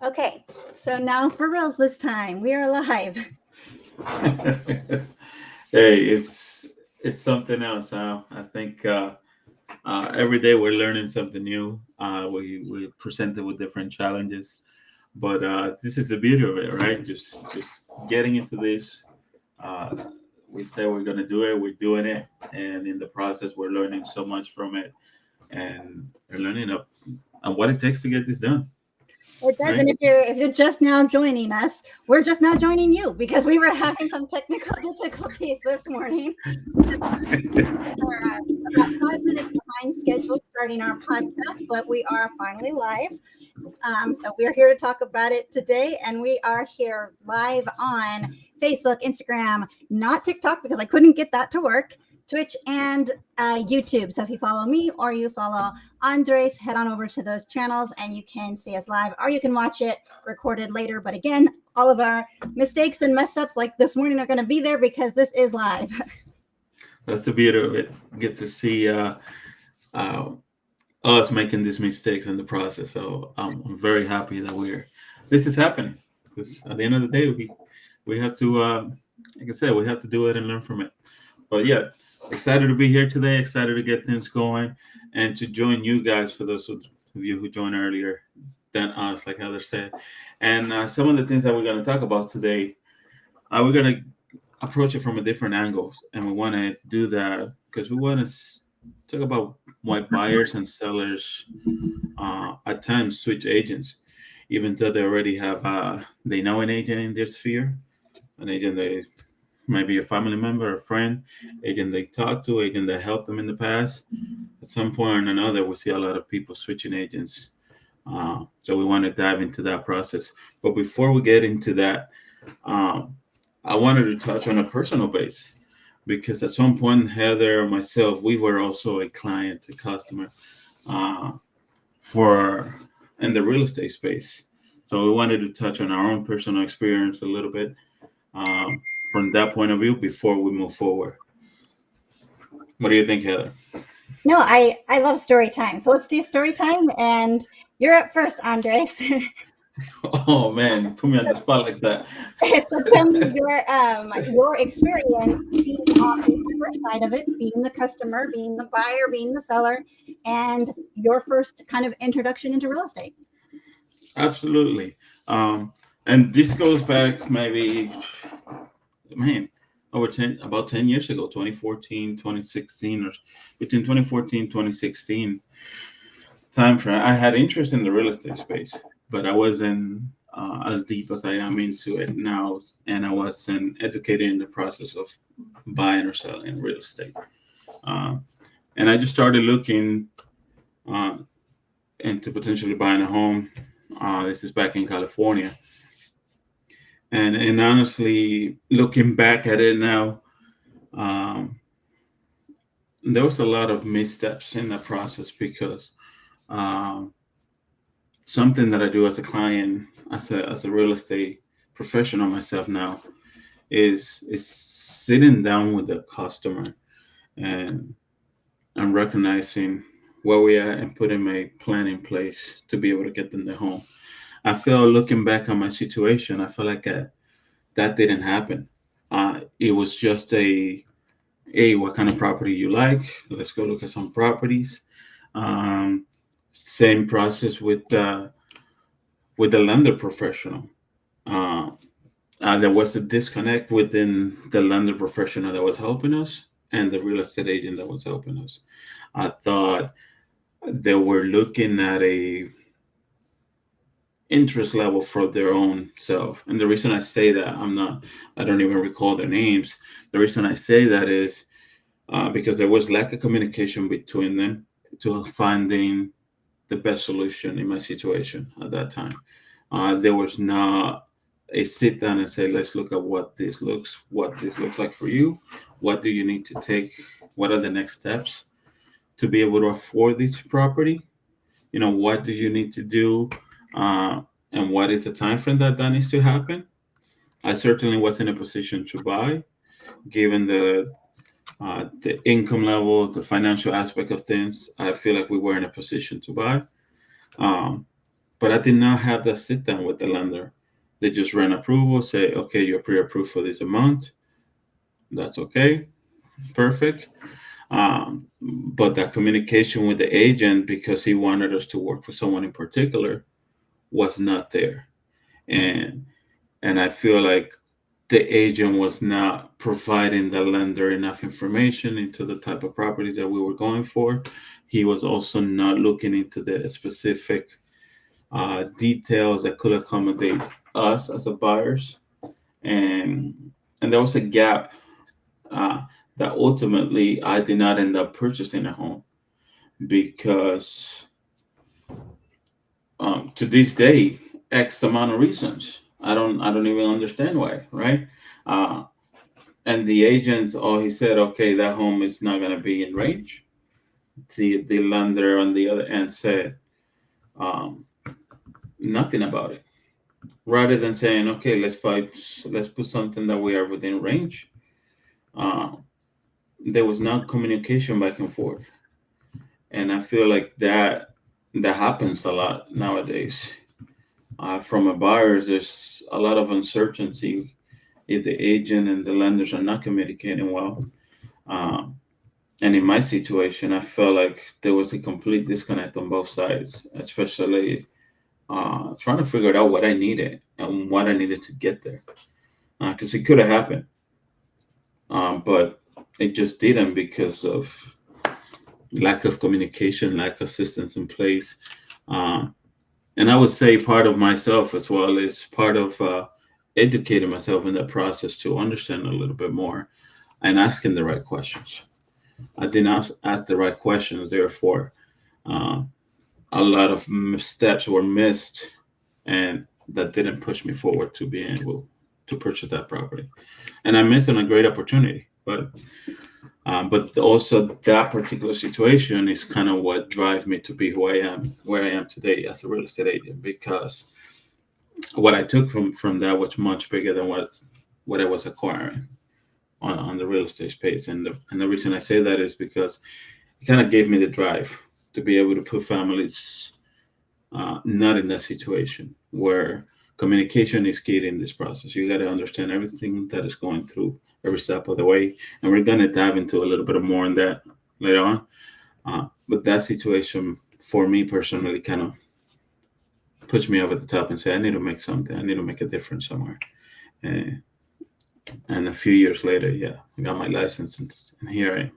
Okay, so now for reals this time. We are live. Hey, it's something else. I think every day we're learning something new. We presented with different challenges, but this is the beauty of it, right? Just getting into this. Uh, we say we're gonna do it. We're doing it, and in the process, we're learning so much from it, and we're learning on what it takes to get this done, It does, right? and if you're just now joining us, we're just now joining you because we were having some technical difficulties this morning. About 5 minutes behind schedule starting our podcast, but we are finally live. So we're here to talk about it today, and we are here live on Facebook, Instagram, not TikTok because I couldn't get that to work, Twitch, and YouTube. So if you follow me or you follow Andres, head on over to those channels and you can see us live, or you can watch it recorded later. But again, all of our mistakes and mess ups like this morning are going to be there because this is live. That's the beauty of it. Get to see uh, us making these mistakes in the process. So I'm very happy that this is happening because at the end of the day, we have to, like I said, we have to do it and learn from it. But yeah, excited to be here today. Excited to get things going and to join you guys for those of you who joined earlier than us, like Heather said. And some of the things that we're going to talk about today, we're going to approach it from a different angle, and we want to do that because we want to talk about why buyers and sellers at times switch agents, even though they already have they know an agent in their sphere, an agent they might be a family member, a friend, agent they talk to, agent that helped them in the past. At some point or another, we see a lot of people switching agents. So we want to dive into that process. But before we get into that, um, I wanted to touch on a personal base because at some point, Heather or myself, we were also a client, a customer uh, for in the real estate space. So we wanted to touch on our own personal experience a little bit from that point of view before we move forward. What do you think, Heather? No, I love story time. So let's do story time, and you're up first, Andres. Oh man, you put me on the spot like that. So tell me your experience being on the other side of it, being the customer, being the buyer, being the seller, and your first kind of introduction into real estate. Absolutely. And this goes back maybe, man, over 10, about 10 years ago, 2014, 2016, or between 2014, 2016 time frame. I had interest in the real estate space, but I wasn't as deep as I am into it now. And I wasn't educated in the process of buying or selling real estate. Uh, and I just started looking uh, into potentially buying a home. This is back in California. And honestly, looking back at it now, um, there was a lot of missteps in that process because um, something that I do as a client, as a real estate professional myself now, is sitting down with the customer and and recognizing where we are and putting a plan in place to be able to get them the home. I feel looking back on my situation, I feel like that didn't happen. It was just a what kind of property you like. Let's go look at some properties. Um, Same process with the lender professional. Uh, there was a disconnect within the lender professional that was helping us and the real estate agent that was helping us. I thought they were looking at a interest level for their own self. And the reason I say that, I don't even recall their names. The reason I say that is because there was lack of communication between them to finding the best solution in my situation at that time. There was not a sit down and say, let's look at what this looks like for you. What do you need to take? What are the next steps to be able to afford this property? What do you need to do? Uh, and what is the time frame that needs to happen? I certainly was in a position to buy, given the income level, the financial aspect of things. I feel like we were in a position to buy. Um, but I did not have that sit down with the lender. They just ran approval, say, okay, you're pre-approved for this amount. That's okay, perfect. But that communication with the agent, because he wanted us to work for someone in particular, was not there. And I feel like the agent was not providing the lender enough information into the type of properties that we were going for. He was also not looking into the specific details that could accommodate us as a buyers, and there was a gap uh, that ultimately I did not end up purchasing a home because to this day, X amount of reasons. I don't even understand why, right? Uh, and the agents, all he said, okay, that home is not going to be in range. The lender on the other end said um, nothing about it. Rather than saying, okay, let's put something that we are within range. Uh, there was not communication back and forth, and I feel like that happens a lot nowadays. From a buyers, there's a lot of uncertainty if the agent and the lenders are not communicating well. Um, and in my situation, I felt like there was a complete disconnect on both sides, especially trying to figure out what I needed and what I needed to get there. Because it could have happened, but it just didn't because of lack of communication, lack of systems in place. Uh, and I would say part of myself as well is part of educating myself in that process to understand a little bit more and asking the right questions. I did not ask the right questions, therefore, uh, a lot of steps were missed, and that didn't push me forward to being able to purchase that property. And I missed on a great opportunity, but also that particular situation is kind of what drives me to be who I am, where I am today as a real estate agent, because what I took from that was much bigger than what I was acquiring on the real estate space. And the reason I say that is because it kind of gave me the drive to be able to put families not in that situation where communication is key in this process. You got to understand everything that is going through every step of the way, and we're going to dive into a little bit more on that later on. But that situation for me personally kind of puts me up at the top and say I need to make something. I need to make a difference somewhere. And, and a few years later, yeah, I got my license, and here I am.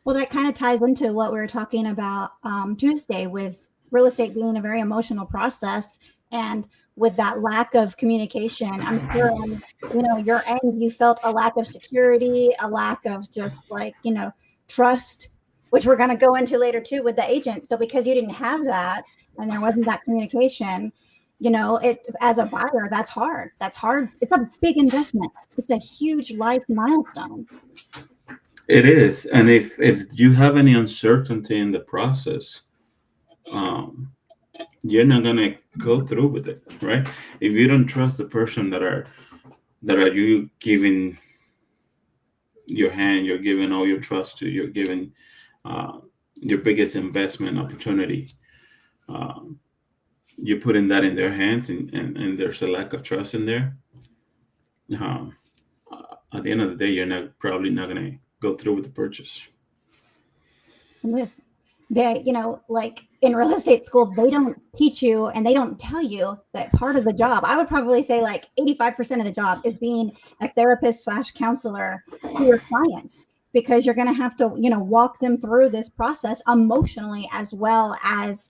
Well, that kind of ties into what we were talking about Tuesday, with real estate being a very emotional process, and with that lack of communication, I'm sure on your end, you felt a lack of security, a lack of just like trust, which we're going to go into later too with the agent. So because you didn't have that and there wasn't that communication, it as a buyer, that's hard. That's hard. It's a big investment. It's a huge life milestone. It is, and if you have any uncertainty in the process, um, you're not gonna go through with it, right? If you don't trust the person that are you giving your hand, you're giving all your trust to, you're giving uh, your biggest investment opportunity, um, you're putting that in their hands, and there's a lack of trust in there. Um, at the end of the day, you're probably not gonna go through with the purchase. With they, like in real estate school, they don't teach you and they don't tell you that part of the job, I would probably say like 85% of the job, is being a therapist / counselor to your clients, because you're going to have to, walk them through this process emotionally, as well as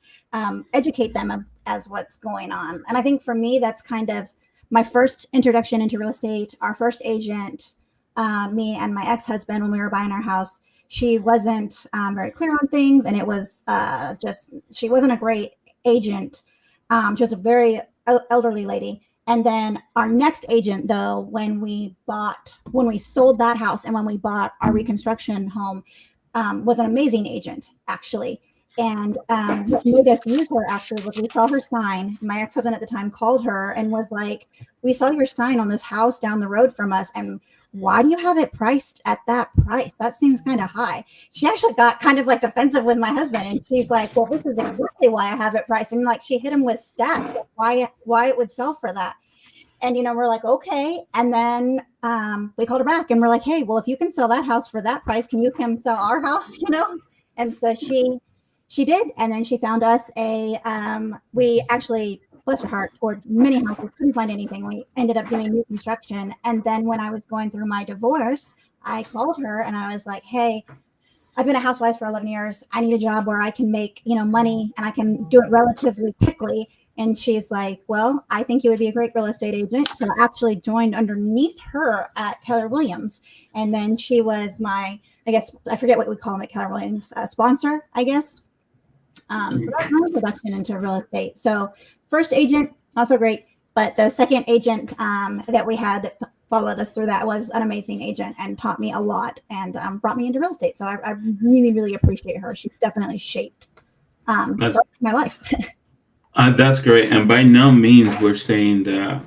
educate them as what's going on. And I think for me, that's kind of my first introduction into real estate. Our first agent, me and my ex-husband, when we were buying our house, she wasn't very clear on things, and it was she wasn't a great agent. She was a very elderly lady. And then our next agent, though, when we sold that house and when we bought our reconstruction home, was an amazing agent, actually. And what made us use her actually was we saw her sign. My ex-husband at the time called her and was like, "We saw your sign on this house down the road from us, and why do you have it priced at that price? That seems kind of high. She actually got kind of like defensive with my husband, and she's like, well, this is exactly why I have it priced. And like she hit him with stats, like why it would sell for that. And, we're like, okay. And then we called her back and we're like, hey, well, if you can sell that house for that price, can you come sell our house, And so she did. And then she found us we actually, bless her heart, toured many houses, couldn't find anything. We ended up doing new construction. And then when I was going through my divorce, I called her and I was like, hey, I've been a housewife for 11 years. I need a job where I can make, money and I can do it relatively quickly. And she's like, well, I think you would be a great real estate agent. So I actually joined underneath her at Keller Williams. And then she was I guess, I forget what we call them at Keller Williams, sponsor, I guess. So that's my introduction into real estate. So first agent, also great. But the second agent that we had that followed us through that was an amazing agent and taught me a lot and brought me into real estate. So I really, really appreciate her. She's definitely shaped my life. That's great. And by no means we're saying that,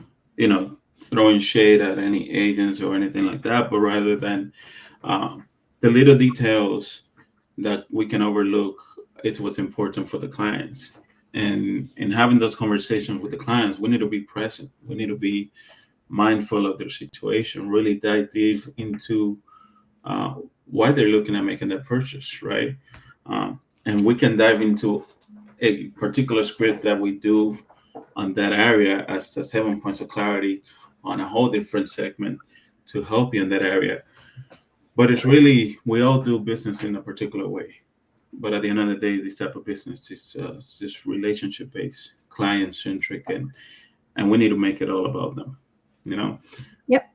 throwing shade at any agents or anything like that, but rather than the little details that we can overlook, it's what's important for the clients. And in having those conversations with the clients, we need to be present. We need to be mindful of their situation, really dive deep into why they're looking at making that purchase, right? And we can dive into a particular script that we do on that area as the 7 points of clarity on a whole different segment to help you in that area. But it's really, we all do business in a particular way. But at the end of the day, this type of business is just relationship based, client centric, and we need to make it all about them, Yep.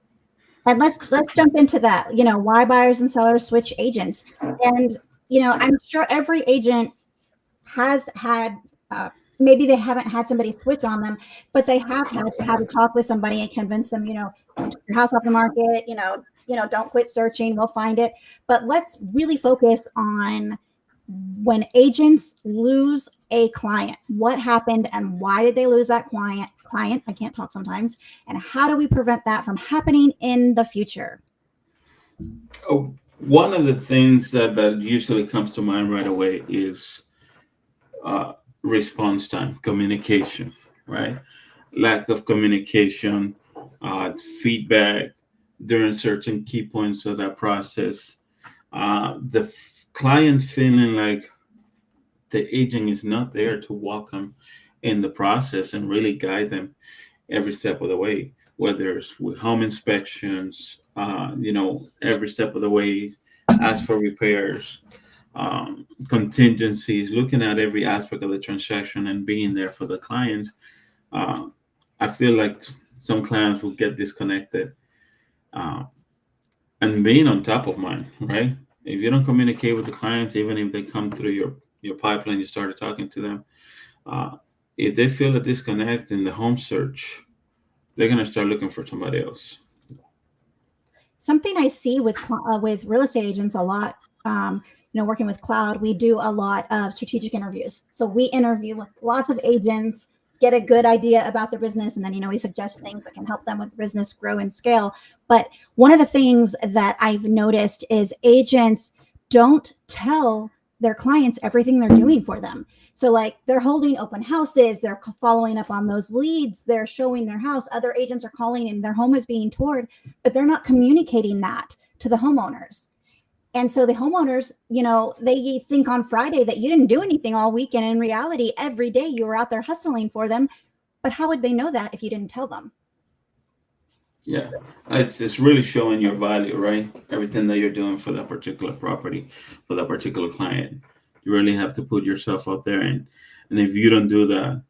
And let's jump into that. Why buyers and sellers switch agents. And, I'm sure every agent has had, maybe they haven't had somebody switch on them, but they have had to have a talk with somebody and convince them, your house off the market, don't quit searching, we'll find it. But let's really focus on when agents lose a client, what happened and why did they lose that client? I can't talk sometimes. And how do we prevent that from happening in the future? Oh, one of the things that usually comes to mind right away is response time, communication, right? Lack of communication, feedback during certain key points of that process. The client feeling like the agent is not there to walk them in the process and really guide them every step of the way, whether it's with home inspections, every step of the way, ask for repairs, contingencies, looking at every aspect of the transaction and being there for the clients. I feel like some clients will get disconnected and being on top of mind, right? If you don't communicate with the clients, even if they come through your pipeline, you started talking to them, if they feel a disconnect in the home search, they're going to start looking for somebody else. Something I see with real estate agents a lot, working with Cloud, we do a lot of strategic interviews. So we interview with lots of agents, get a good idea about their business, and then we suggest things that can help them with the business grow and scale. But one of the things that I've noticed is agents don't tell their clients everything they're doing for them. So like they're holding open houses, they're following up on those leads, they're showing their house, other agents are calling and their home is being toured, but they're not communicating that to the homeowners. And so the homeowners, they think on Friday that you didn't do anything all weekend. In reality, every day you were out there hustling for them. But how would they know that if you didn't tell them? Yeah, it's really showing your value, right? Everything that you're doing for that particular property, for that particular client. You really have to put yourself out there. And if you don't do that,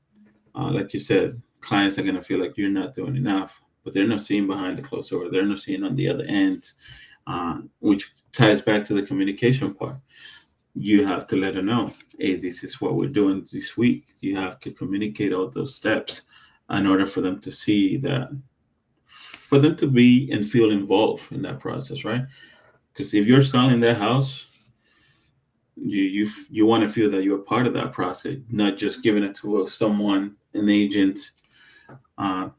like you said, clients are going to feel like you're not doing enough, but they're not seeing behind the closed door. They're not seeing on the other end, which ties back to the communication part. You have to let them know, hey, this is what we're doing this week. You have to communicate all those steps in order for them to see that, for them to be and feel involved in that process, right? Because if you're selling that house, you want to feel that you're part of that process, not just giving it to someone, an agent, and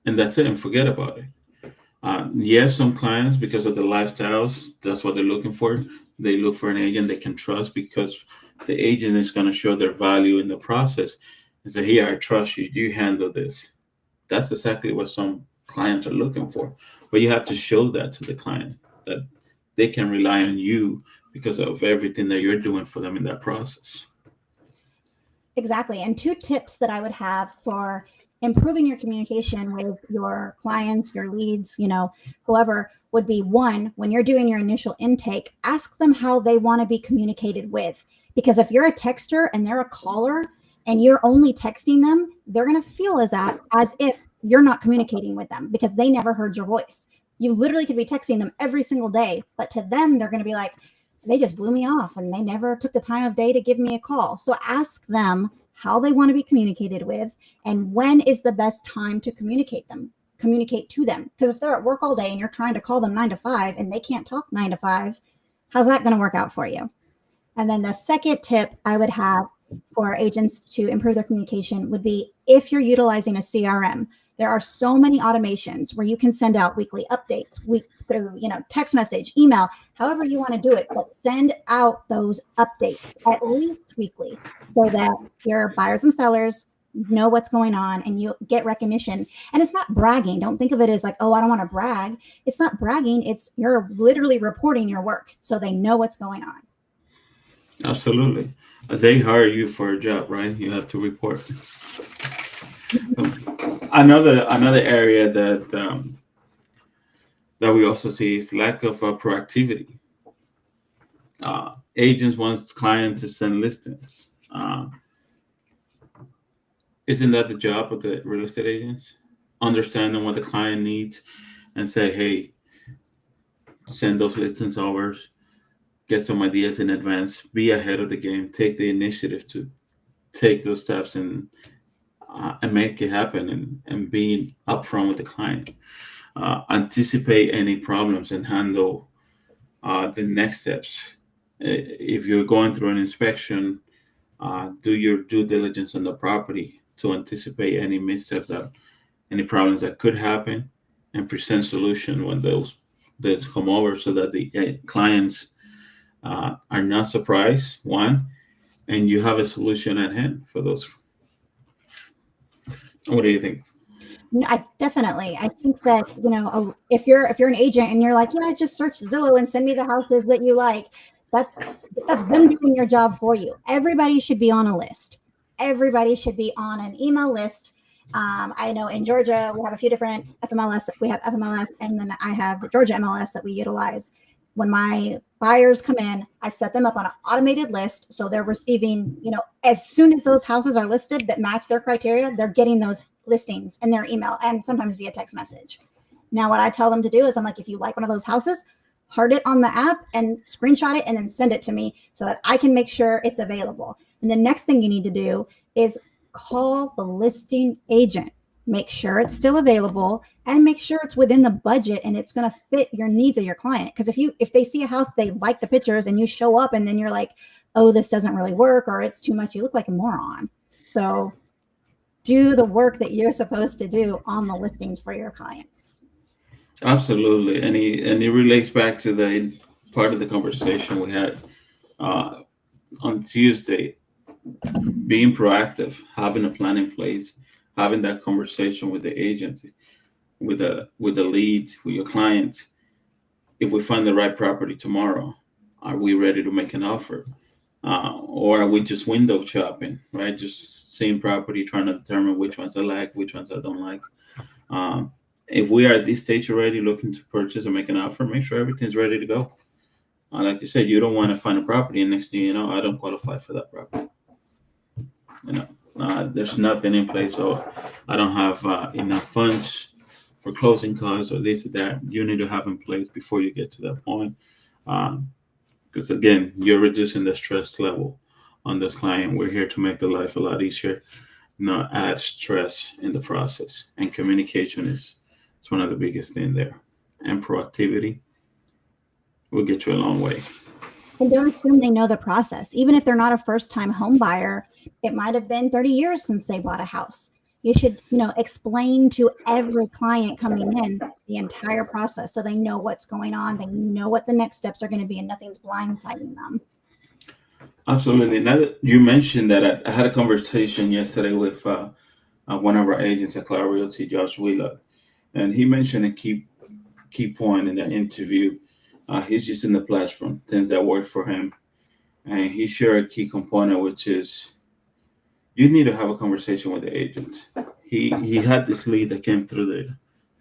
that's it, and forget about it. Yes, some clients, because of the lifestyles, that's what they're looking for. They look for an agent they can trust because the agent is going to show their value in the process and say, "Here, I trust you. You handle this." That's exactly what some clients are looking for. But you have to show that to the client that they can rely on you because of everything that you're doing for them in that process. Exactly. And two tips that I would have for improving your communication with your clients, your leads, whoever, would be: one, when you're doing your initial intake, ask them how they want to be communicated with. Because if you're a texter and they're a caller and you're only texting them, they're going to feel as if you're not communicating with them because they never heard your voice. You literally could be texting them every single day, but to them, they're going to be like, they just blew me off and they never took the time of day to give me a call. So ask them how they want to be communicated with and when is the best time to communicate to them. Because if they're at work all day and you're trying to call them 9 to 5 and they can't talk 9 to 5, how's that going to work out for you? And then the second tip I would have for agents to improve their communication would be: if you're utilizing a CRM, there are so many automations where you can send out weekly updates, through text message, email, however you want to do it, but send out those updates at least weekly so that your buyers and sellers know what's going on and you get recognition. And it's not bragging. Don't think of it as like, oh, I don't want to brag. It's not bragging. It's you're literally reporting your work so they know what's going on. Absolutely. They hire you for a job, right? You have to report. Another area that we also see is lack of proactivity. Agents want clients to send listings. Isn't that the job of the real estate agents? Understanding what the client needs and say, "Hey, send those listings over. Get some ideas in advance. Be ahead of the game. Take the initiative to take those steps and make it happen and being upfront with the client. Anticipate any problems and handle the next steps. If you're going through an inspection, do your due diligence on the property to anticipate any missteps, any problems that could happen, and present solution when those come over so that the clients are not surprised, one, and you have a solution at hand for those. What do you think? I think that, if you're an agent and you're like, yeah, just search Zillow and send me the houses that you like, that's them doing your job for you. Everybody should be on a list. Everybody should be on an email list. I know in Georgia, we have a few different FMLS. We have FMLS, and then I have the Georgia MLS that we utilize. When my buyers come in, I set them up on an automated list. So they're receiving, as soon as those houses are listed that match their criteria, they're getting those listings in their email and sometimes via text message. Now, what I tell them to do is I'm like, if you like one of those houses, heart it on the app and screenshot it and then send it to me so that I can make sure it's available. And the next thing you need to do is call the listing agent. Make sure it's still available and make sure it's within the budget and it's going to fit your needs of your client. Because if they see a house, they like the pictures and you show up and then you're like, oh, this doesn't really work or it's too much, you look like a moron. So do the work that you're supposed to do on the listings for your clients. Absolutely. And it relates back to the part of the conversation we had on Tuesday. Being proactive, having a plan in place, having that conversation with the agency, with the lead, with your clients. If we find the right property tomorrow, are we ready to make an offer? Or are we just window shopping, right? Just seeing property, trying to determine which ones I like, which ones I don't like. If we are at this stage already looking to purchase or make an offer, make sure everything's ready to go. Like you said, you don't want to find a property and next thing you know, I don't qualify for that property. There's nothing in place, so I don't have enough funds for closing costs or this or that. You need to have in place before you get to that point. Because again, you're reducing the stress level on this client. We're here to make their life a lot easier, not add stress in the process. And communication is one of the biggest things there. And proactivity will get you a long way. And don't assume they know the process. Even if they're not a first-time home buyer, it might have been 30 years since they bought a house. you should, explain to every client coming in the entire process so they know what's going on. They know what the next steps are going to be and nothing's blindsiding them. Absolutely. Now that you mentioned that, I had a conversation yesterday with one of our agents at Cloud Realty, Josh Wheeler, and he mentioned a key point in that interview. He's using the platform, things that work for him, and he shared a key component, which is you need to have a conversation with the agent. He had this lead that came through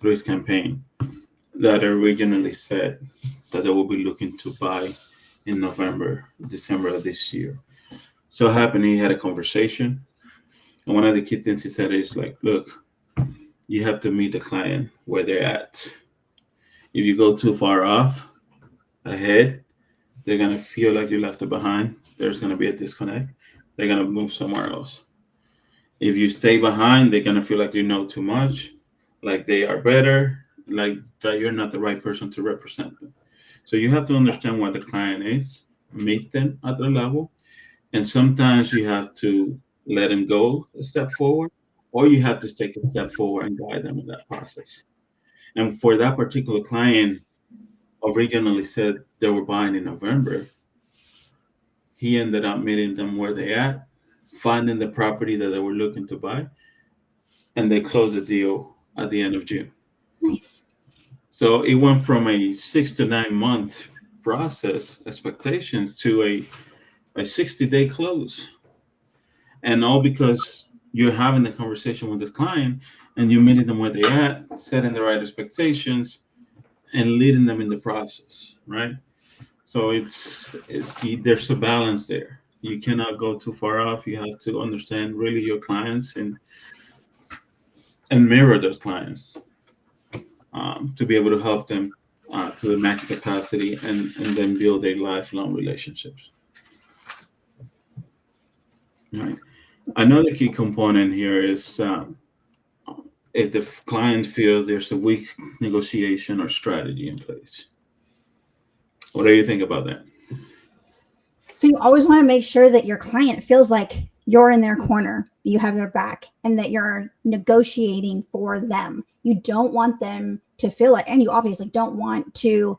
his campaign that originally said that they will be looking to buy in November, December of this year. So it happened, he had a conversation, and one of the key things he said is like, look, you have to meet the client where they're at. If you go too far off ahead, they're gonna feel like you left it behind. There's gonna be a disconnect. They're gonna move somewhere else. If you stay behind, they're gonna feel like you know too much, like they are better, like that you're not the right person to represent them. So you have to understand what the client is, meet them at their level, and sometimes you have to let them go a step forward, or you have to take a step forward and guide them in that process. And for that particular client, originally said they were buying in November, he ended up meeting them where they at, finding the property that they were looking to buy, and they closed the deal at the end of June. Nice. So it went from a 6 to 9 month process expectations to a 60-day close. And all because you're having the conversation with this client and you're meeting them where they're at, setting the right expectations, and leading them in the process, right? So there's a balance there. You cannot go too far off. You have to understand really your clients and mirror those clients to be able to help them to the max capacity and then build a lifelong relationships. Right. Another key component here is if the client feels there's a weak negotiation or strategy in place. What do you think about that? So you always want to make sure that your client feels like you're in their corner, you have their back, and that you're negotiating for them. You don't want them to feel it, and you obviously don't want to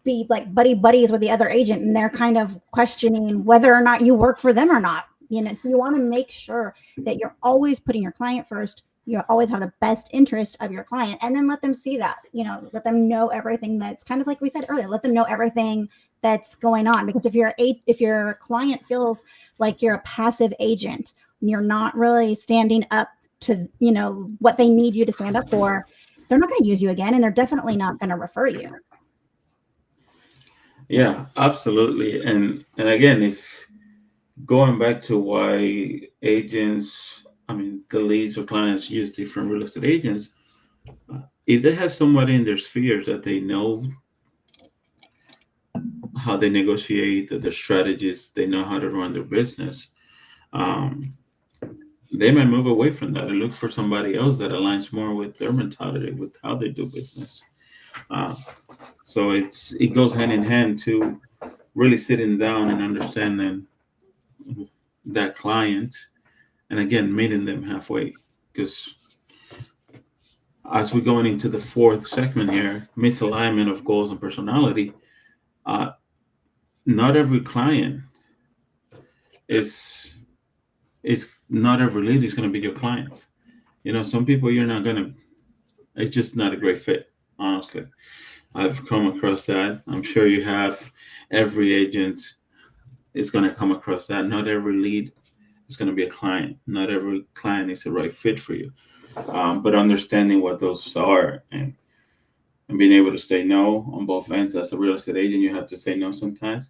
be like buddies with the other agent and they're kind of questioning whether or not you work for them or not. So you want to make sure that you're always putting your client first. You always have the best interest of your client, and then let them see that, let them know everything that's kind of like we said earlier, let them know everything that's going on. Because if your client feels like you're a passive agent and you're not really standing up to, what they need you to stand up for, they're not going to use you again. And they're definitely not going to refer you. Yeah, absolutely. And again, if going back to why agents, the leads or clients use different real estate agents, if they have somebody in their spheres that they know how they negotiate, their strategies, they know how to run their business, they might move away from that and look for somebody else that aligns more with their mentality, with how they do business. So it goes hand in hand to really sitting down and understanding that client, and again meeting them halfway. Because as we're going into the fourth segment here, misalignment of goals and personality, not every client is not every lead is going to be your client. Some people you're not going to, it's just not a great fit, honestly. I've come across that. I'm sure you have. Every agent is going to come across that. Not every lead is going to be a client. Not every client is the right fit for you. But understanding what those are and being able to say no on both ends. As a real estate agent, you have to say no sometimes.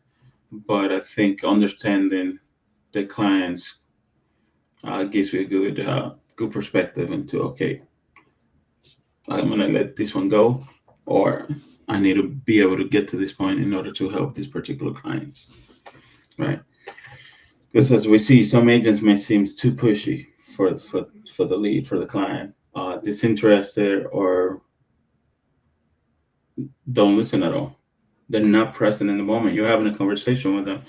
But I think understanding the clients gives you a good perspective into, okay, I'm going to let this one go, or I need to be able to get to this point in order to help these particular clients, right? Because as we see, some agents may seem too pushy for the lead, for the client, disinterested, or don't listen at all. They're not present in the moment. You're having a conversation with them.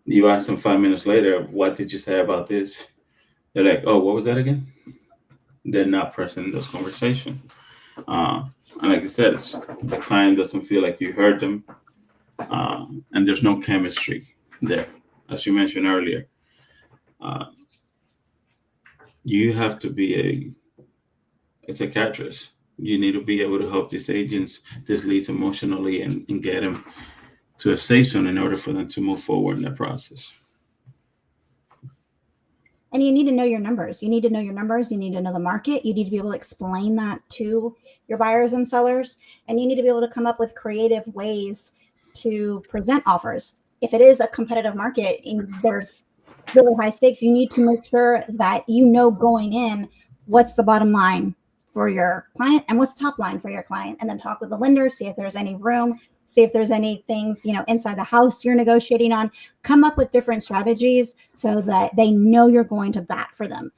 You ask them 5 minutes later, what did you say about this? they're like, oh, what was that again? They're not present in those conversations. Uh, and like I said, the client doesn't feel like you heard them, and there's no chemistry there, as you mentioned earlier. Uh, you have to be a psychiatrist. You need to be able to help these agents, these leads emotionally, and get them to a safe zone in order for them to move forward in that process. And you need to know your numbers. You need to know your numbers. You need to know the market. You need to be able to explain that to your buyers and sellers. And you need to be able to come up with creative ways to present offers. If it is a competitive market and there's really high stakes, you need to make sure that you know going in what's the bottom line for your client and what's top line for your client. And then talk with the lender, see if there's any room, see if there's any things, inside the house you're negotiating on. Come up with different strategies so that they know you're going to bat for them.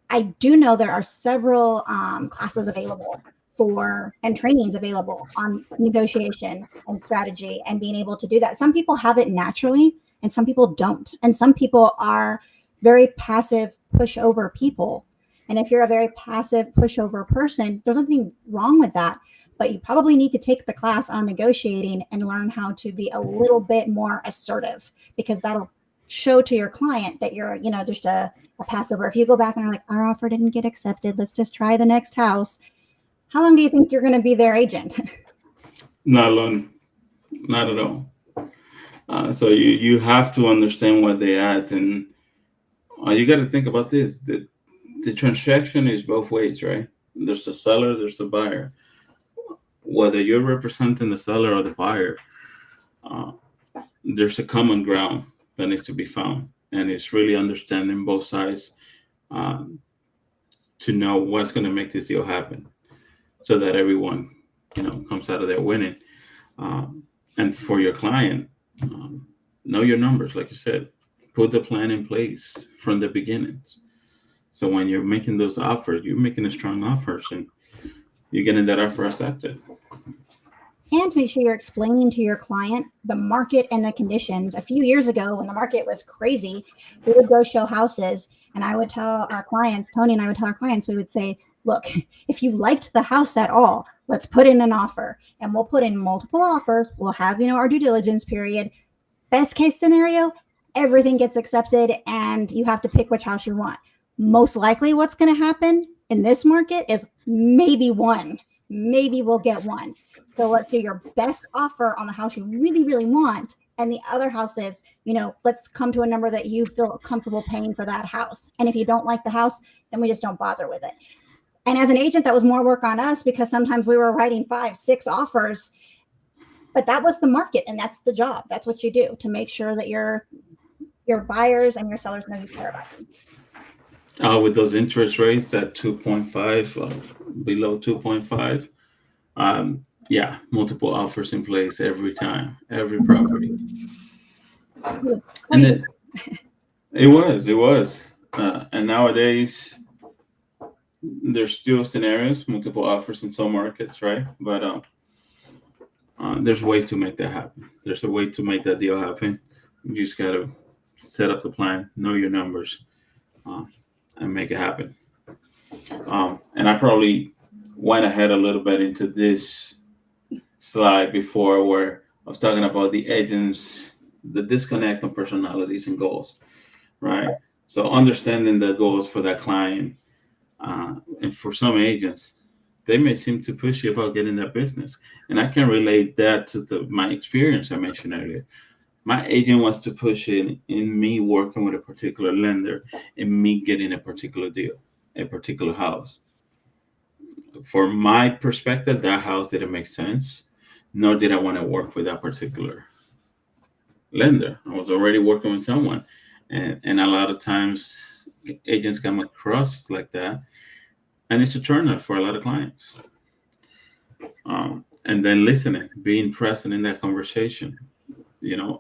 I do know there are several classes available for and trainings available on negotiation and strategy and being able to do that. Some people have it naturally and some people don't. And some people are very passive pushover people. And if you're a very passive pushover person, there's nothing wrong with that. But you probably need to take the class on negotiating and learn how to be a little bit more assertive, because that'll show to your client that you're, just a passover. If you go back and are like, our offer didn't get accepted, let's just try the next house. How long do you think you're going to be their agent? Not long, not at all. So you have to understand what they at, and you got to think about this. The transaction is both ways, right? There's the seller, there's the buyer. Whether you're representing the seller or the buyer, uh, there's a common ground that needs to be found, and it's really understanding both sides um, to know what's going to make this deal happen, so that everyone, comes out of there winning. Um, and for your client, know your numbers, like you said. Put the plan in place from the beginnings. So when you're making those offers, you're making a strong offers, and you're getting that offer accepted. And make sure you're explaining to your client the market and the conditions. A few years ago, when the market was crazy, we would go show houses, and I would tell our clients, Tony and I would tell our clients, we would say, look, if you liked the house at all, let's put in an offer, and we'll put in multiple offers. We'll have, our due diligence period. Best case scenario, everything gets accepted and you have to pick which house you want. Most likely what's going to happen in this market is maybe we'll get one. So let's do your best offer on the house you really, really want. And the other house is, let's come to a number that you feel comfortable paying for that house. And if you don't like the house, then we just don't bother with it. And as an agent, that was more work on us, because sometimes we were writing 5, 6 offers, but that was the market and that's the job. That's what you do to make sure that your buyers and your sellers know you care about them. With those interest rates at 2.5, below 2.5, yeah, multiple offers in place every time, every property. And it was. And nowadays, there's still scenarios, multiple offers in some markets, right? But there's ways to make that happen. There's a way to make that deal happen. You just got to set up the plan, know your numbers, and make it happen. And I probably went ahead a little bit into this slide before, where I was talking about the agents, the disconnect on personalities and goals, right? So understanding the goals for that client, and for some agents, they may seem too pushy about getting that business, and I can relate that to my experience I mentioned earlier. My agent wants to push in me working with a particular lender and me getting a particular deal, a particular house. For my perspective, that house didn't make sense, nor did I want to work with that particular lender. I was already working with someone, and a lot of times agents come across like that, and it's a turnoff for a lot of clients. And then listening, being present in that conversation,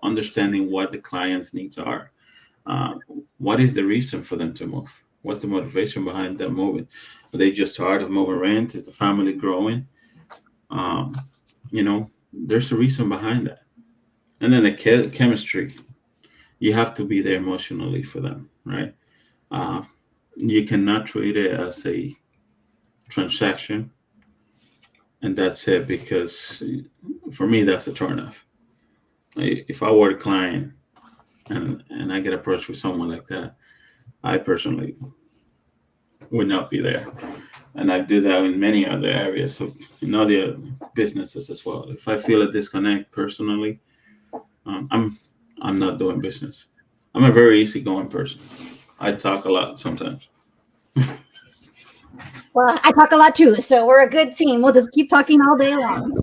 understanding what the client's needs are. What is the reason for them to move? What's the motivation behind them moving? Are they just tired of moving rent? Is the family growing? There's a reason behind that. And then the chemistry, you have to be there emotionally for them, right? You cannot treat it as a transaction, and that's it. Because for me, that's a turnoff. If I were a client and I get approached with someone like that, I personally would not be there. And I do that in many other areas of in other businesses as well. If I feel a disconnect personally, um, I'm I'm not doing business. I'm a very easygoing person. I talk a lot sometimes. Well, I talk a lot too, so we're a good team. We'll just keep talking all day long.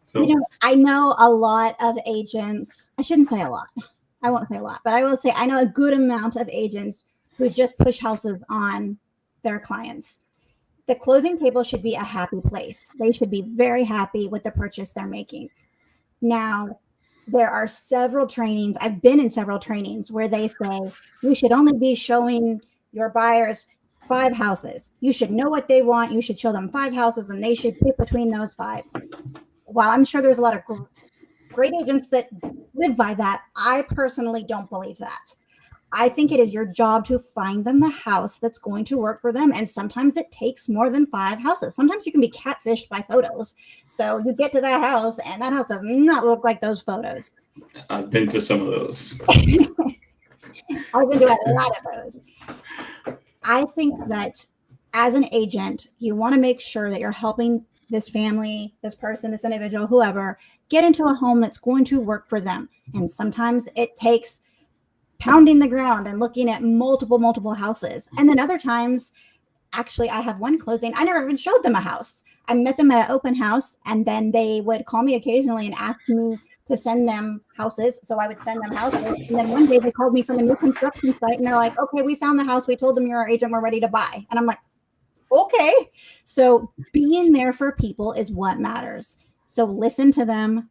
So I know a lot of agents. I shouldn't say a lot. I won't say a lot, but I will say I know a good amount of agents who just push houses on their clients. The closing table should be a happy place. They should be very happy with the purchase they're making. Now, there are several trainings. I've been in several trainings where they say you should only be showing your buyers 5 houses. You should know what they want. You should show them 5 houses and they should pick between those 5. While I'm sure there's a lot of great agents that live by that, I personally don't believe that. I think it is your job to find them the house that's going to work for them. And sometimes it takes more than 5 houses. Sometimes you can be catfished by photos. So you get to that house and that house does not look like those photos. I've been to some of those. I've been to a lot of those. I think that as an agent, you want to make sure that you're helping this family, this person, this individual, whoever, get into a home that's going to work for them. And sometimes it takes pounding the ground and looking at multiple houses. And then other times, actually, I have one closing. I never even showed them a house. I met them at an open house, and then they would call me occasionally and ask me to send them houses. So I would send them houses. And then one day they called me from a new construction site and they're like, okay, we found the house. We told them you're our agent. We're ready to buy. And I'm like, okay. So being there for people is what matters. So listen to them,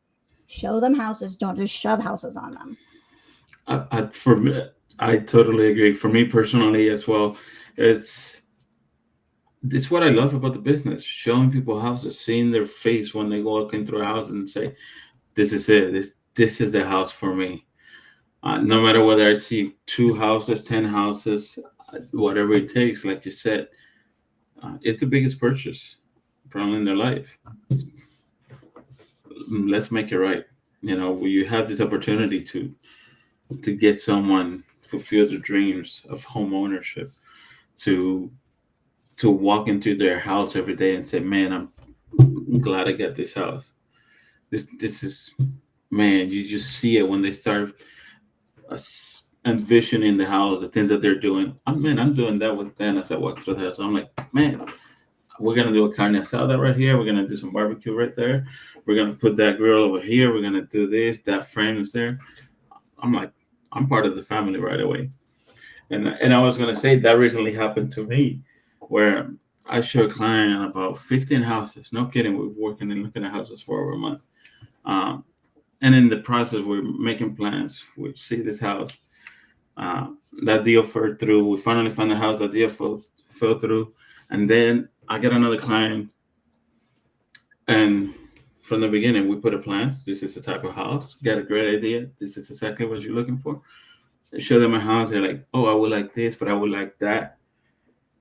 show them houses. Don't just shove houses on them. For me, I totally agree. For me personally as well, it's what I love about the business: showing people houses, seeing their face when they walk into a house and say, "This is it. This is the house for me." No matter whether I see 2 houses, 10 houses, whatever it takes, like you said, it's the biggest purchase probably in their life. Let's make it right. You have this opportunity to get someone fulfill their dreams of home ownership, to walk into their house every day and say, "Man, I'm glad I got this house." This is, man. You just see it when they start envisioning the house, the things that they're doing. I'm doing that with them as I walk through the house. I'm like, man, we're gonna do a carne asada right here. We're gonna do some barbecue right there. We're gonna put that grill over here. We're gonna do this. That frame is there. I'm like, I'm part of the family right away. And I was gonna say that recently happened to me, where I showed a client about 15 houses. No kidding, we're working and looking at houses for over a month. Um, and in the process, we're making plans. We see this house. Uh, that deal fell through. We finally found the house. That deal fell through, and then I get another client, and from the beginning, we put a plan. This is the type of house. Got a great idea. This is exactly what you're looking for. Show them a house. They're like, "Oh, I would like this, but I would like that."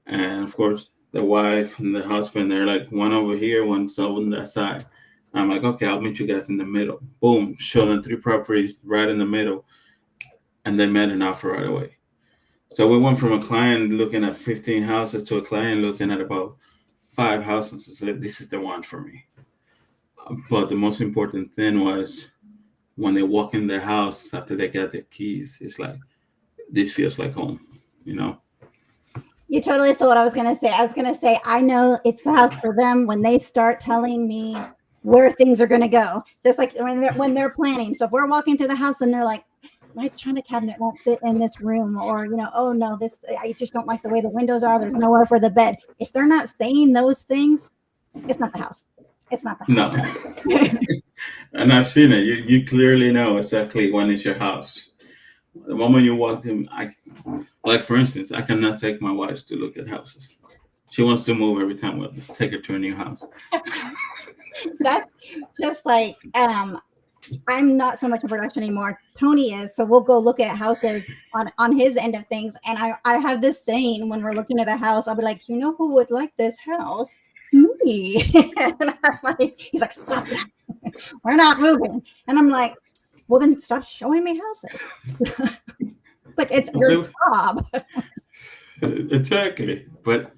And of course, the wife and the husband, they're like, one over here, one's over on that side. I'm like, okay, I'll meet you guys in the middle. Boom, show them 3 properties right in the middle, and they made an offer right away. So we went from a client looking at 15 houses to a client looking at about 5 houses and said, "This is the one for me." But the most important thing was when they walk in their house after they get their keys, it's like, this feels like home, you know? You totally stole what I was going to say. I was going to say, I know it's the house for them when they start telling me where things are going to go, just like when they're planning. So if we're walking to the house and they're like, my china cabinet won't fit in this room, or, oh no, I just don't like the way the windows are. There's nowhere for the bed. If they're not saying those things, it's not the house. It's not the house. No. And I've seen it. You clearly know exactly when it's your house. The moment you walk in, like for instance, I cannot take my wife to look at houses. She wants to move every time we take her to a new house. That's just like I'm not so much in production anymore. Tony is, so we'll go look at houses on his end of things. And I have this saying when we're looking at a house, I'll be like, you know who would like this house? Me. And I'm like, he's like, stop that. We're not moving. And I'm like, well, then stop showing me houses. Like it's your job. Exactly. But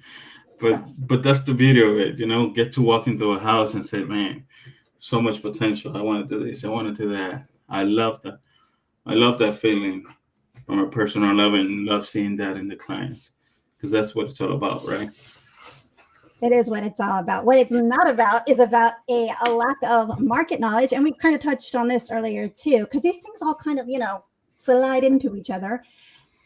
that's the beauty of it, get to walk into a house and say, man, so much potential. I want to do this. I want to do that. I love that. I love that feeling from a personal level and love seeing that in the clients because that's what it's all about, right? It is what it's all about. What it's not about is about a lack of market knowledge. And we kind of touched on this earlier too, because these things all kind of, slide into each other.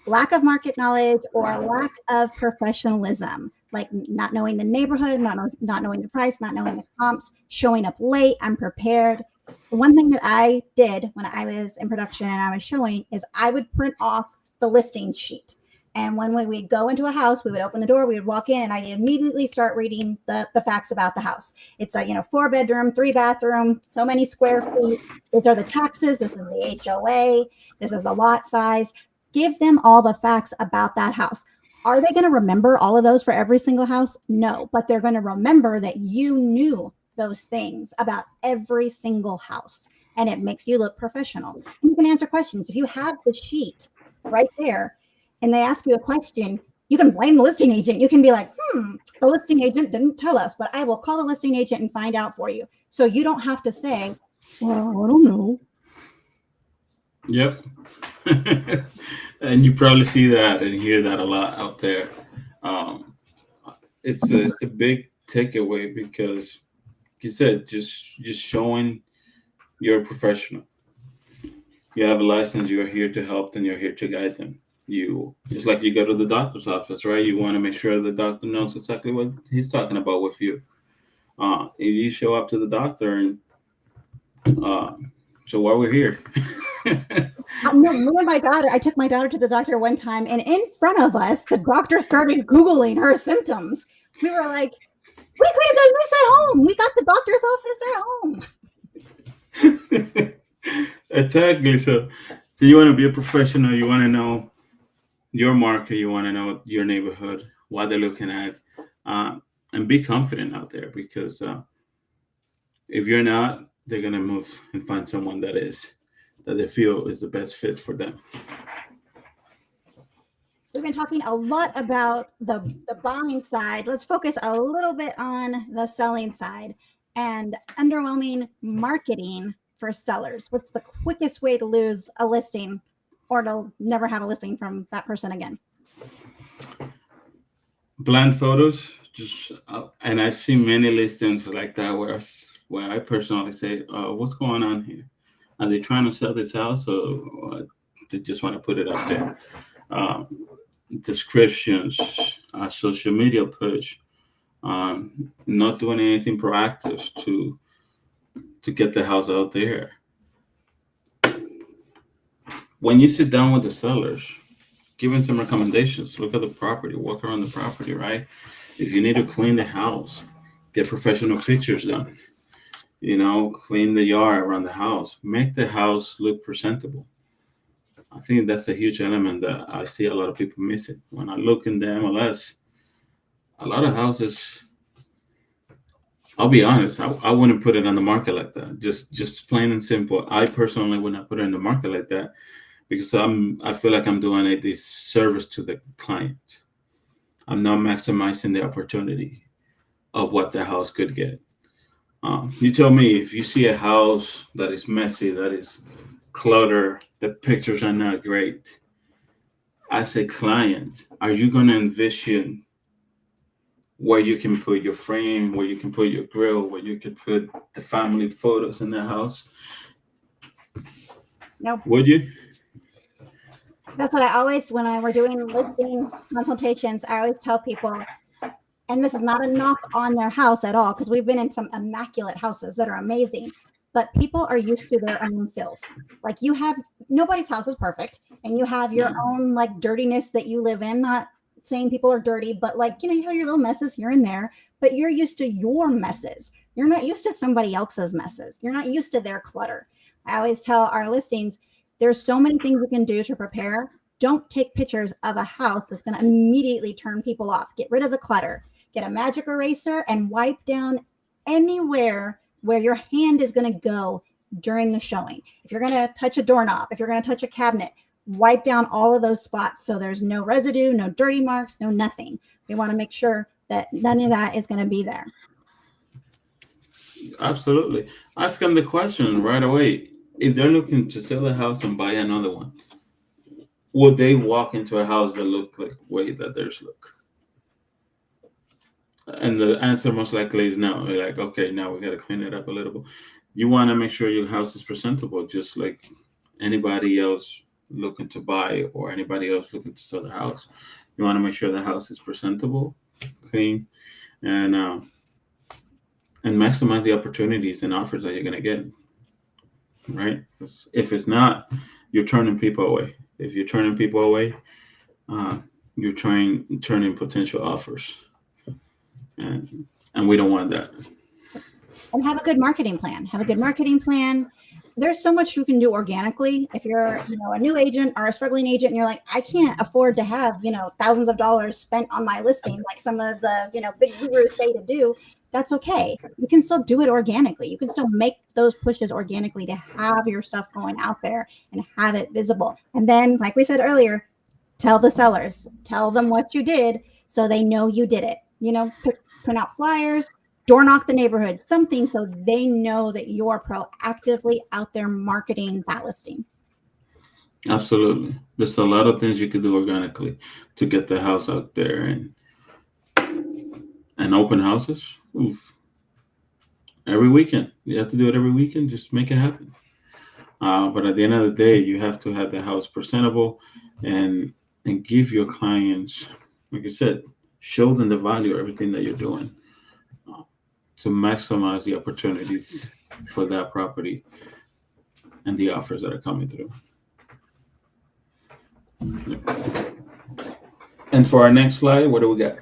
Lack of market knowledge or lack of professionalism, like not knowing the neighborhood, not knowing the price, not knowing the comps, showing up late, unprepared. So one thing that I did when I was in production and I was showing is I would print off the listing sheet. And when we'd go into a house, we would open the door, we would walk in, and I'd immediately start reading the facts about the house. It's a 4-bedroom, 3-bathroom, so many square feet. These are the taxes. This is the HOA. This is the lot size. Give them all the facts about that house. Are they going to remember all of those for every single house? No, but they're going to remember that you knew those things about every single house, and it makes you look professional. You can answer questions. If you have the sheet right there and they ask you a question, you can blame the listing agent. You can be like, the listing agent didn't tell us, but I will call the listing agent and find out for you. So you don't have to say, well, I don't know. Yep. And you probably see that and hear that a lot out there. Um, it's a big takeaway because you said just showing you're a professional. You have a license. You're here to help, and you're here to guide them. You just like you go to the doctor's office, right? You want to make sure the doctor knows exactly what he's talking about with you. If you show up to the doctor and so why we're here. No, me and my daughter, I took my daughter to the doctor one time, and in front of us, the doctor started Googling her symptoms. We were like, we could have done this at home. We got the doctor's office at home. Exactly. So you want to be a professional. You want to know your market. You want to know your neighborhood, what they're looking at, and be confident out there because if you're not, they're going to move and find someone that they feel is the best fit for them. We've been talking a lot about the buying side. Let's focus a little bit on the selling side and underwhelming marketing for sellers. What's the quickest way to lose a listing or to never have a listing from that person again? Bland photos, and I've seen many listings like that where I personally say, what's going on here? Are they trying to sell this house or they just want to put it up there? Descriptions, social media push, not doing anything proactive to get the house out there. When you sit down with the sellers, give them some recommendations. Look at the property, walk around the property, right? If you need to clean the house, get professional pictures done. Clean the yard around the house, make the house look presentable. I think that's a huge element that I see a lot of people missing. When I look in the MLS, a lot of houses, I'll be honest, I wouldn't put it on the market like that. Just plain and simple. I personally would not put it in the market like that because I feel like I'm doing a disservice to the client. I'm not maximizing the opportunity of what the house could get. You tell me if you see a house that is messy, that is clutter, the pictures are not great. As a client, are you going to envision where you can put your frame, where you can put your grill, where you can put the family photos in the house? Nope. Would you? That's what I always, when we're doing listing consultations, I always tell people, and this is not a knock on their house at all, because we've been in some immaculate houses that are amazing, but people are used to their own filth. Like nobody's house is perfect, and you have your own like dirtiness that you live in. Not saying people are dirty, but you have your little messes here and there, but you're used to your messes. You're not used to somebody else's messes. You're not used to their clutter. I always tell our listings, there's so many things you can do to prepare. Don't take pictures of a house that's going to immediately turn people off. Get rid of the clutter. Get a magic eraser and wipe down anywhere where your hand is going to go during the showing. If you're going to touch a doorknob, if you're going to touch a cabinet, wipe down all of those spots so there's no residue, no dirty marks, no nothing. We want to make sure that none of that is going to be there. Absolutely. Ask them the question right away. If they're looking to sell a house and buy another one, would they walk into a house that look like the way that theirs look? And the answer most likely is no. They're like, okay, now we got to clean it up a little bit. You want to make sure your house is presentable, just like anybody else looking to buy or anybody else looking to sell the house. You want to make sure the house is presentable, clean, and maximize the opportunities and offers that you're going to get. Right? If it's not, you're turning people away. If you're turning people away, you're turning potential offers, and we don't want that. And have a good marketing plan. There's so much you can do organically. If you're, a new agent or a struggling agent, and you're like, I can't afford to have, thousands of dollars spent on my listing, like some of the, big gurus say to do. That's okay. You can still do it organically. You can still make those pushes organically to have your stuff going out there and have it visible. And then, like we said earlier, tell the sellers, tell them what you did so they know you did it. Print out flyers, door knock the neighborhood, something so they know that you're proactively out there marketing that listing. Absolutely. There's a lot of things you could do organically to get the house out there and open houses. Oof. Every weekend. You have to do it every weekend. Just make it happen. But at the end of the day, you have to have the house presentable and give your clients, like I said, show them the value of everything that you're doing to maximize the opportunities for that property and the offers that are coming through. And for our next slide, what do we got?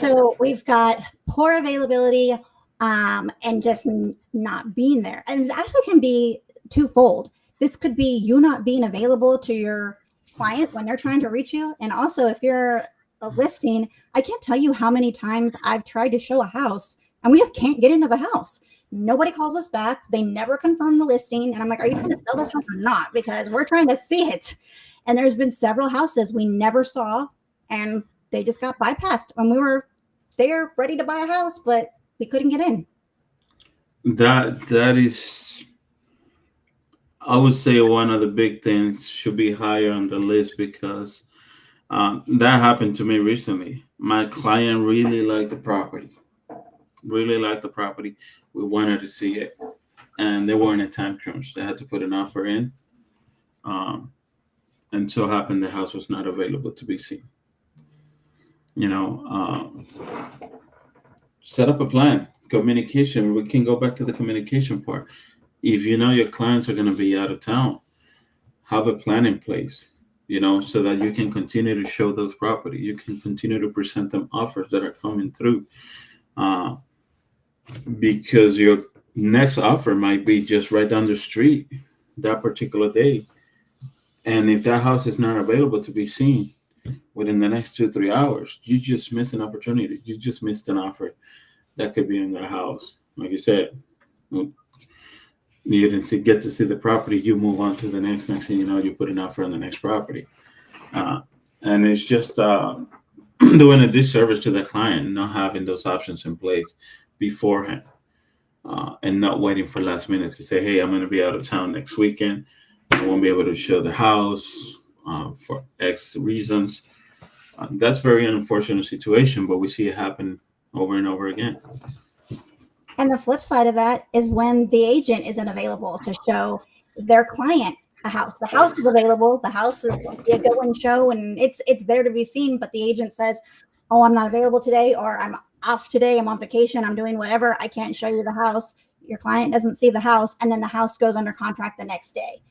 So we've got poor availability and just not being there. And it actually can be twofold. This could be you not being available to your client when they're trying to reach you. And also if you're a listing, I can't tell you how many times I've tried to show a house and we just can't get into the house. Nobody calls us back. They never confirm the listing. And I'm like, are you trying to sell this house or not? Because we're trying to see it. And there's been several houses we never saw and they just got bypassed when we were there ready to buy a house, but we couldn't get in. That is, I would say, one of the big things should be higher on the list because that happened to me recently. My client really liked the property. We wanted to see it, and they were in a time crunch. They had to put an offer in, and so happened the house was not available to be seen. Set up a plan. Communication. We can go back to the communication part. If you know your clients are going to be out of town, have a plan in place, so that you can continue to show those property. You can continue to present them offers that are coming through. Because your next offer might be just right down the street that particular day. And if that house is not available to be seen within the next 2-3 hours, you just missed an opportunity. You just missed an offer that could be in that house. Like you said, you didn't get to see the property. You move on to the next thing you know, you put an offer on the next property. And it's just doing a disservice to the client, not having those options in place beforehand, and not waiting for last minute to say, hey, I'm going to be out of town next weekend. I won't be able to show the house for X reasons. That's very unfortunate situation, but we see it happen over and over again. And the flip side of that is when the agent isn't available to show their client a house. The house is available. The house is a go and show, and it's there to be seen. But the agent says, oh, I'm not available today, or I'm off today. I'm on vacation. I'm doing whatever. I can't show you the house. Your client doesn't see the house, and then the house goes under contract the next day.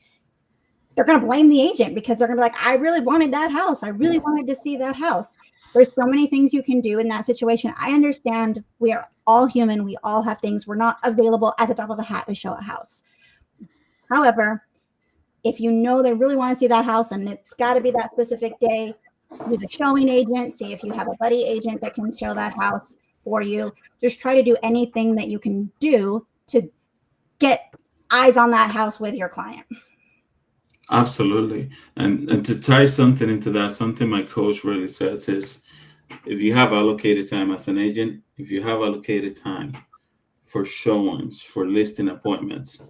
They're going to blame the agent because they're going to be like, I really wanted that house. I really wanted to see that house. There's so many things you can do in that situation. I understand we are all human. We all have things. We're not available at the drop of a hat to show a house. However, if you know they really want to see that house and it's got to be that specific day, use a showing agent. See if you have a buddy agent that can show that house for you. Just try to do anything that you can do to get eyes on that house with your client. Absolutely. And to tie something into that, something my coach really says is, if you have allocated time as an agent, if you have allocated time for showings, for listing appointments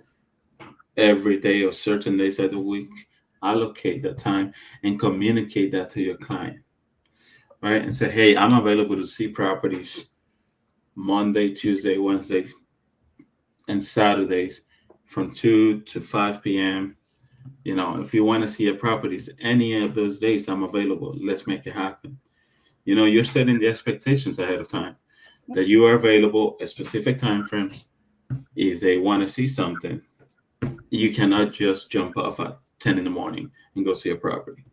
every day or certain days of the week, allocate that time and communicate that to your client, right? And say, hey, I'm available to see properties Monday, Tuesday, Wednesday, and Saturdays from 2 to 5 p.m. If you want to see a properties any of those days, I'm available. Let's make it happen. You're setting the expectations ahead of time that you are available at specific time frames. If they want to see something, you cannot just jump off at 10 in the morning and go see a property,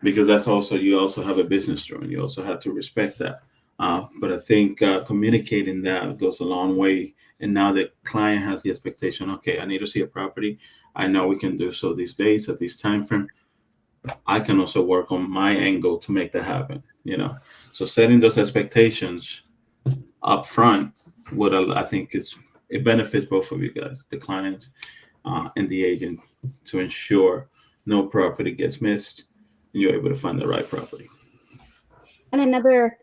because you also have a business to run. You also have to respect that. But I think communicating that goes a long way. And now the client has the expectation, okay, I need to see a property. I know we can do so these days at this time frame. I can also work on my angle to make that happen, So setting those expectations up front, I think it benefits both of you guys, the client and the agent, to ensure no property gets missed and you're able to find the right property. And another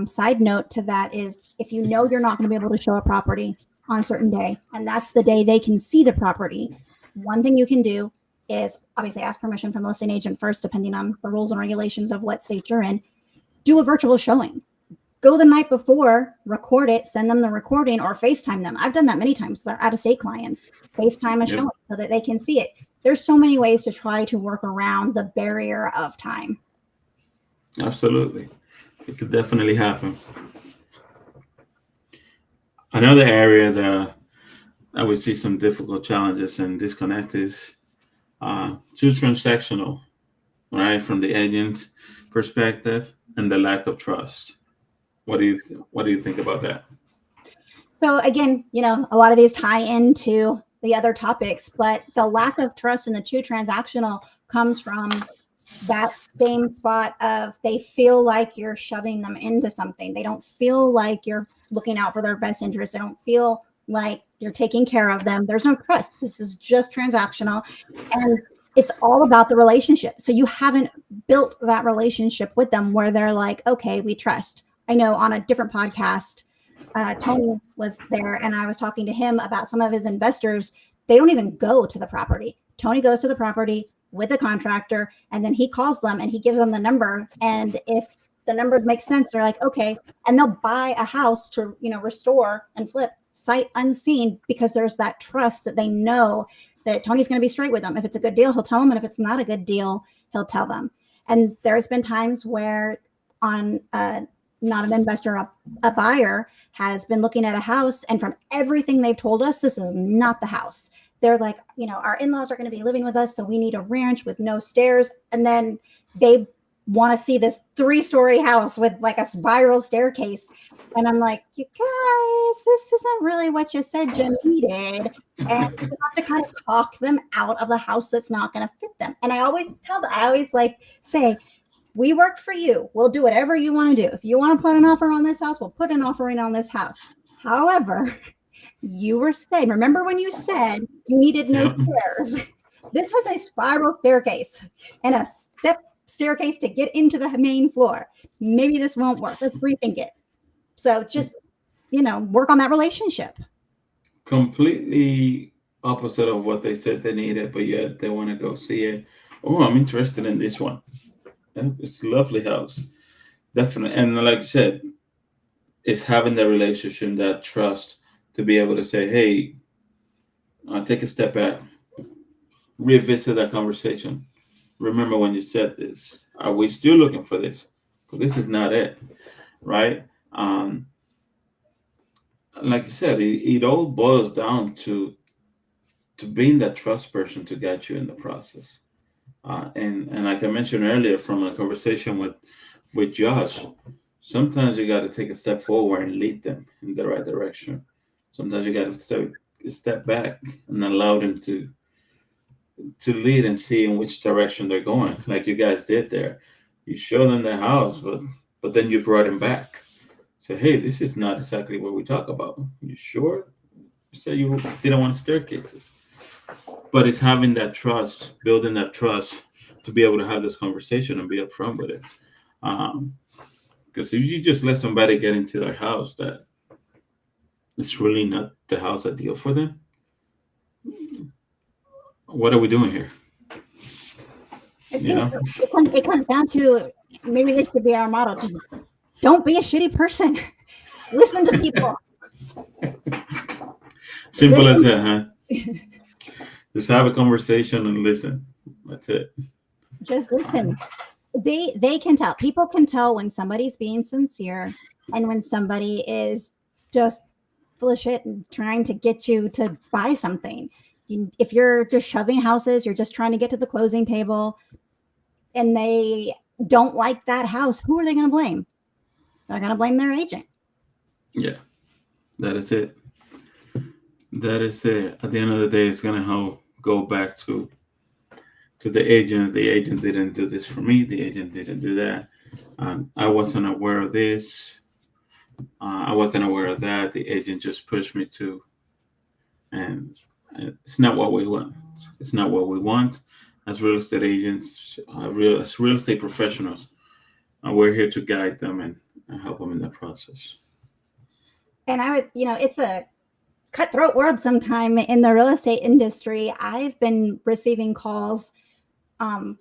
side note to that is, if you know you're not going to be able to show a property on a certain day, and that's the day they can see the property, one thing you can do is obviously ask permission from the listing agent first, depending on the rules and regulations of what state you're in. Do a virtual showing. Go the night before, record it, send them the recording, or FaceTime them. I've done that many times. They're out-of-state clients. FaceTime a showing so that they can see it. There's so many ways to try to work around the barrier of time. Absolutely. It could definitely happen. Another area that I would see some difficult challenges and disconnect is too transactional, right? From the agent's perspective, and the lack of trust. What do you think about that? So again, a lot of these tie into the other topics, but the lack of trust in the too transactional comes from that same spot of they feel like you're shoving them into something. They don't feel like you're looking out for their best interest. They don't feel like you're taking care of them. There's no trust. This is just transactional. And it's all about the relationship. So you haven't built that relationship with them where they're like, okay, we trust. I know on a different podcast, Tony was there and I was talking to him about some of his investors. They don't even go to the property. Tony goes to the property with a contractor, and then he calls them and he gives them the number. And if the numbers make sense, they're like, okay. And they'll buy a house to, restore and flip sight unseen, because there's that trust that they know that Tony's going to be straight with them. If it's a good deal, he'll tell them. And if it's not a good deal, he'll tell them. And there's been times where not an investor, a buyer has been looking at a house, and from everything they've told us, this is not the house. They're like, our in-laws are going to be living with us, so we need a ranch with no stairs. And then they want to see this 3-story house with like a spiral staircase. And I'm like, you guys, this isn't really what you said you needed. And you have to kind of talk them out of a house that's not going to fit them. And I always say, we work for you. We'll do whatever you want to do. If you want to put an offer on this house, we'll put an offer in on this house. However, you were saying, remember when you said you needed no stairs? This has a spiral staircase and a step staircase to get into the main floor. Maybe this won't work. Let's rethink it. So just, work on that relationship. Completely opposite of what they said they needed, but yet they want to go see it. Oh, I'm interested in this one. It's a lovely house. Definitely. And like you said, it's having the relationship, that trust, to be able to say, hey, take a step back, revisit that conversation. Remember when you said this? Are we still looking for this? Because this is not it, right? Like you said, it all boils down to being that trust person to guide you in the process. And like I mentioned earlier, from a conversation with Josh, sometimes you got to take a step forward and lead them in the right direction. Sometimes you got to step back and allow them to lead and see in which direction they're going, like you guys did there. You show them the house, but then you brought them back. Say, hey, this is not exactly what we talk about. You sure? You said you didn't want staircases, but it's having that trust, building that trust to be able to have this conversation and be upfront with it. Um, because if you just let somebody get into their house that it's really not the house ideal for them, what are we doing here? I You think know? it comes down to, maybe this should be our motto: don't be a shitty person. Listen to people. Simple as that, huh? Just have a conversation and listen. That's it. Just listen. They can tell. People can tell when somebody's being sincere and when somebody is just full of shit and trying to get you to buy something. If you're just shoving houses, you're just trying to get to the closing table, and they don't like that house, who are they going to blame? They're going to blame their agent. Yeah, that is it. That is it. At the end of the day, it's gonna go back to the agent. The agent didn't do this for me. The agent didn't do that. I wasn't aware of this. I wasn't aware of that. The agent just pushed me to, and it's not what we want. It's not what we want as real estate agents, as real estate professionals. We're here to guide them and help them in that process. And I would, it's a cutthroat world sometime in the real estate industry. I've been receiving calls on,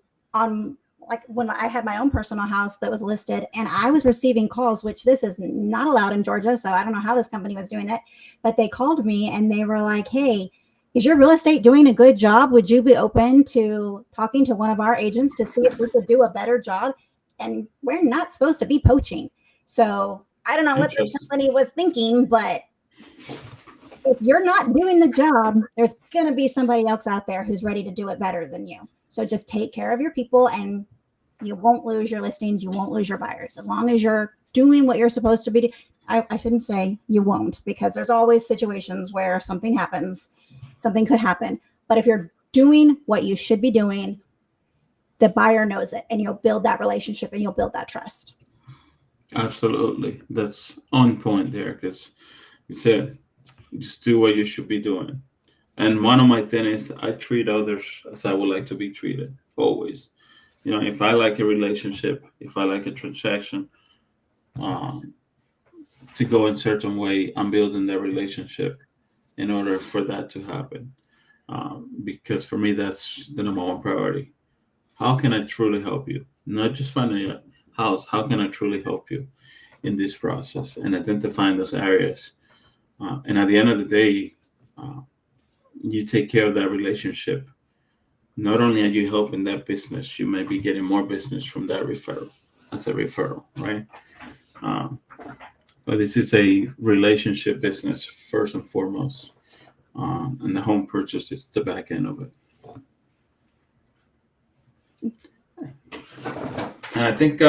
like, when I had my own personal house that was listed, and I was receiving calls, which this is not allowed in Georgia, so I don't know how this company was doing it, but they called me and they were like, hey, is your real estate doing a good job? Would you be open to talking to one of our agents to see if we could do a better job? And we're not supposed to be poaching. So I don't know what the company was thinking, but if you're not doing the job, there's going to be somebody else out there who's ready to do it better than you. So just take care of your people, and you won't lose your listings. You won't lose your buyers. As long as you're doing what you're supposed to be. I shouldn't say you won't, because there's always situations where something happens. Something could happen. But if you're doing what you should be doing, the buyer knows it, and you'll build that relationship and you'll build that trust. Absolutely. That's on point there, because you said just do what you should be doing. And one of my things is I treat others as I would like to be treated, always. If I like a relationship, if I like a transaction, um, to go in certain way, I'm building that relationship in order for that to happen. Because for me, that's the number one priority. How can I truly help you? Not just finding a house. How can I truly help you in this process and identifying those areas? And at the end of the day, uh, you take care of that relationship. Not only are you helping that business, you may be getting more business from that referral as a referral, right? Um, but this is a relationship business first and foremost, and the home purchase is the back end of it. And I think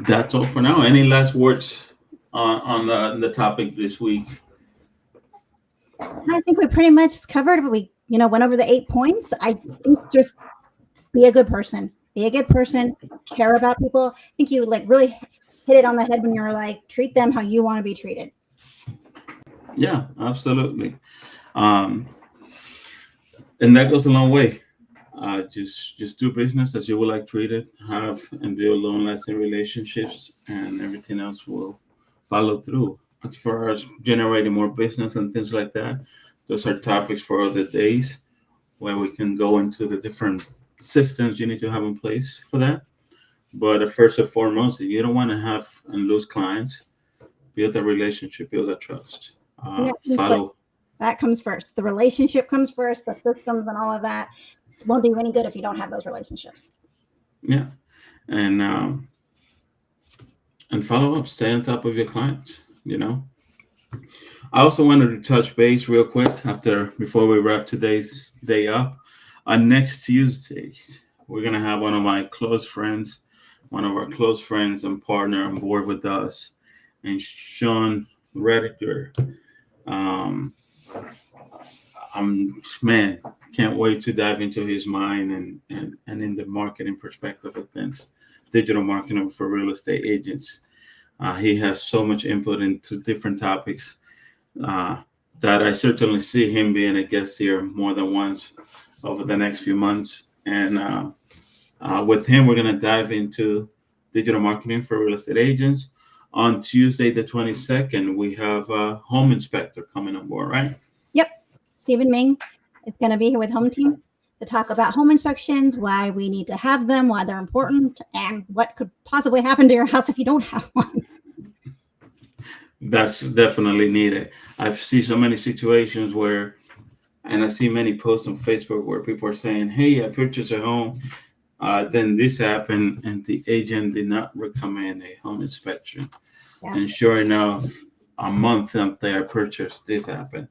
that's all for now. Any last words on the topic this week? I think we pretty much covered. We, went over the 8 points. I think just be a good person. Be a good person. Care about people. I think you really hit it on the head when you're like, treat them how you want to be treated. Yeah, absolutely. And that goes a long way. Just do business as you would like treated, have and build long-lasting relationships, and everything else will follow through. As far as generating more business and things like that, those are topics for other days where we can go into the different systems you need to have in place for that. But first and foremost, you don't want to have and lose clients. Build a relationship, build a trust. Follow. That comes first. The relationship comes first. The systems and all of that won't do you any good if you don't have those relationships. Yeah, and follow up. Stay on top of your clients. I also wanted to touch base real quick before we wrap today's day up. On next Tuesday, we're gonna have one of our close friends and partner on board with us, and Sean Rediger. Man, can't wait to dive into his mind and in the marketing perspective of things, digital marketing for real estate agents. He has so much input into different topics uh, that I certainly see him being a guest here more than once over the next few months. And with him, we're going to dive into digital marketing for real estate agents. On Tuesday, the 22nd, we have a home inspector coming on board, right? Yep. Stephen Ming is going to be here with Home Team to talk about home inspections, why we need to have them, why they're important, and what could possibly happen to your house if you don't have one. That's definitely needed. I've seen so many situations where, and I see many posts on Facebook where people are saying, "Hey, I purchased a home, then this happened, and the agent did not recommend a home inspection." Yeah. And sure enough, a month after I purchased, this happened.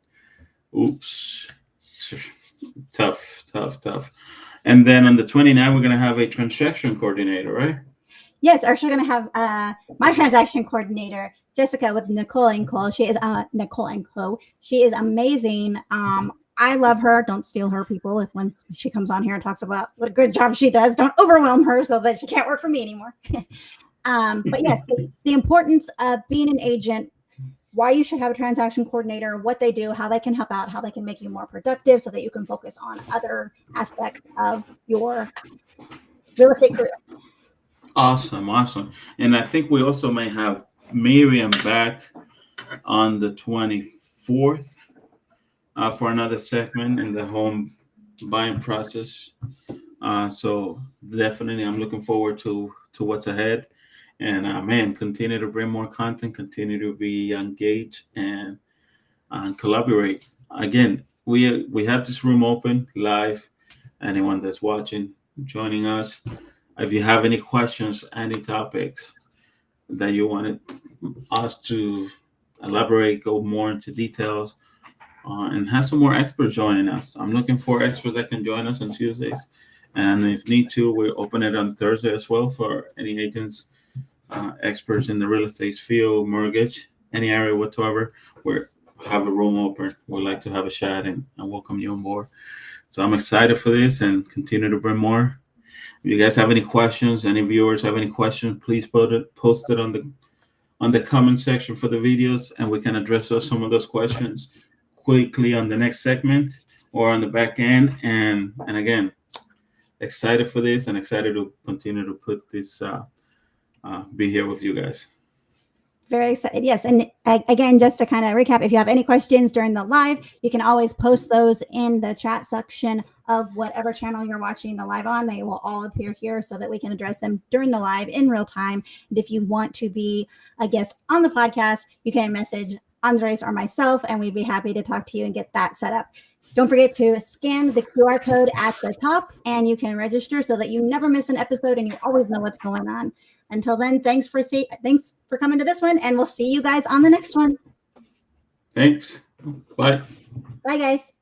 Oops. Tough. And then on the 29th, we're going to have a transaction coordinator, right? Yes, we're actually going to have my transaction coordinator, Jessica, with Nicole and Co. She is Nicole and Co. She is amazing. I love her. Don't steal her, people. If once she comes on here and talks about what a good job she does, don't overwhelm her so that she can't work for me anymore. But yes, the importance of being an agent, why you should have a transaction coordinator, what they do, how they can help out, how they can make you more productive so that you can focus on other aspects of your real estate career. Awesome. And I think we also may have Miriam back on the 24th for another segment in the home buying process. So definitely, I'm looking forward to what's ahead. And man, continue to bring more content, continue to be engaged and collaborate. Again, we have this room open live. Anyone that's watching, joining us. If you have any questions, any topics that you wanted us to elaborate, go more into details, and have some more experts joining us. I'm looking for experts that can join us on Tuesdays. And if need to, we open it on Thursday as well for any agents, experts in the real estate field, mortgage, any area whatsoever. We have a room open. We'd like to have a chat and welcome you on board. So I'm excited for this and continue to bring more. If you guys have any questions, any viewers have any questions, please post it on the comment section for the videos, and we can address some of those questions quickly on the next segment or on the back end. And again, excited for this and excited to continue to put this be here with you guys. Very excited. Yes. And again, just to kind of recap, if you have any questions during the live, you can always post those in the chat section of whatever channel you're watching the live on. They will all appear here so that we can address them during the live in real time. And if you want to be a guest on the podcast, you can message Andres or myself, and we'd be happy to talk to you and get that set up. Don't forget to scan the QR code at the top, and you can register so that you never miss an episode and you always know what's going on. Until then, thanks for coming to this one, and we'll see you guys on the next one. Thanks. Bye. Bye, guys.